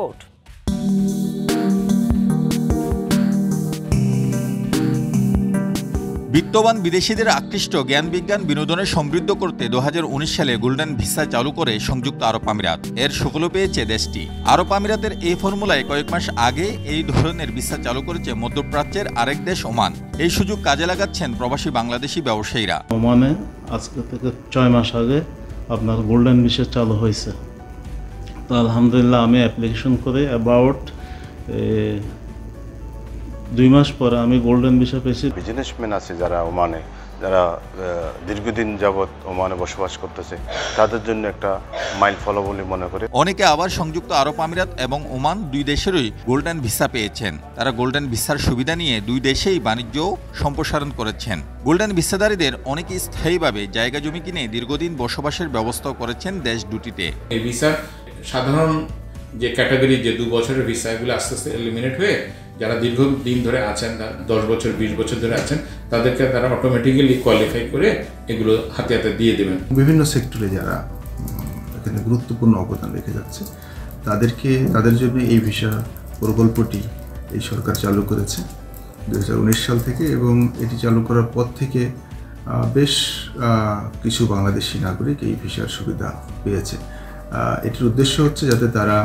Report. বিত্তবান বিদেশিদের আকৃষ্ট জ্ঞান বিজ্ঞান বিনোদনে সমৃদ্ধ করতে 2019 সালে গোল্ডেন ভিসা চালু করে সংযুক্ত আরব আমিরাত। এর সুফল পেয়েছে দেশটি। আরব আমিরাতের এই ফর্মুলায় কয়েক মাস আগে এই ধরনের ভিসা চালু করেছে মধ্যপ্রাচ্যের আরেক দেশ ওমান। এই সুযোগ কাজে লাগাচ্ছেন প্রবাসী বাংলাদেশি ব্যবসায়ীরা। ওমানে আজকে থেকে 6 মাস আগে আপনার গোল্ডেন ভিসা চালু হয়েছে। তো আলহামদুলিল্লাহ আমি অ্যাপ্লিকেশন করে অ্যাবাউট 2 মাস পরে আমি গোল্ডেন ভিসা পেয়েছি। বিজনেসম্যান আছে যারা ওমানে, যারা দীর্ঘদিন যাবৎ ওমানে বসবাস করতেছে, তাদের জন্য একটা মাইল ফলো বলে মনে করে। অনেকে আবার সংযুক্ত আরব আমিরাত এবং ওমান দুই দেশেরই গোল্ডেন ভিসা পেয়েছেন। তারা গোল্ডেন ভিসার সুবিধা নিয়ে দুই দেশেই বাণিজ্য সম্প্রসারণ করেছেন। গোল্ডেন ভিসাধারীদের অনেকে স্থায়ীভাবে জায়গা জমি কিনে দীর্ঘদিন বসবাসের ব্যবস্থাও করেছেন দেশ দুটিতে। এই ভিসা সাধারণ যে ক্যাটাগরি, যে 2 বছরের ভিসা, এগুলো আস্তে আস্তে এলিমিনেট হয়ে যারা দীর্ঘদিন ধরে আছেন, 10 বছর 20 বছর ধরে আছেন, তাদেরকে তারা অটোমেটিক্যালি কোয়ালিফাই করে এগুলো হাতে হাতে দিয়ে দেবেন। বিভিন্ন সেক্টরে যারা এখানে গুরুত্বপূর্ণ অবদান রেখে যাচ্ছে তাদের জন্য এই ভিসা প্রকল্পটি এই সরকার চালু করেছে 2019 সাল থেকে, এবং এটি চালু করার পর থেকে বেশ কিছু বাংলাদেশি নাগরিক এই ভিসার সুবিধা পেয়েছে। এটির উদ্দেশ্য হচ্ছে যাতে তারা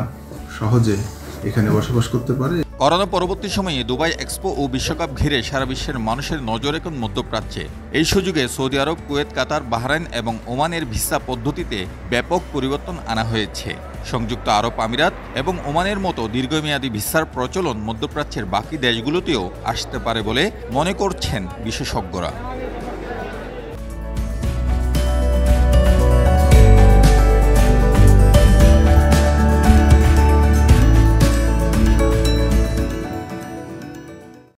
সহজে এখানে বসবাস করতে পারে। করোনা পরবর্তী সময়ে দুবাই এক্সপো ও বিশ্বকাপ ঘিরে সারা বিশ্বের মানুষের নজর এখন মধ্যপ্রাচ্যে। এই সুযোগে সৌদি আরব, কুয়েত, কাতার, বাহরাইন এবং ওমানের ভিসা পদ্ধতিতে ব্যাপক পরিবর্তন আনা হয়েছে। সংযুক্ত আরব আমিরাত এবং ওমানের মতো দীর্ঘমেয়াদী ভিসার প্রচলন মধ্যপ্রাচ্যের বাকি দেশগুলোতেও আসতে পারে বলে মনে করছেন বিশেষজ্ঞরা।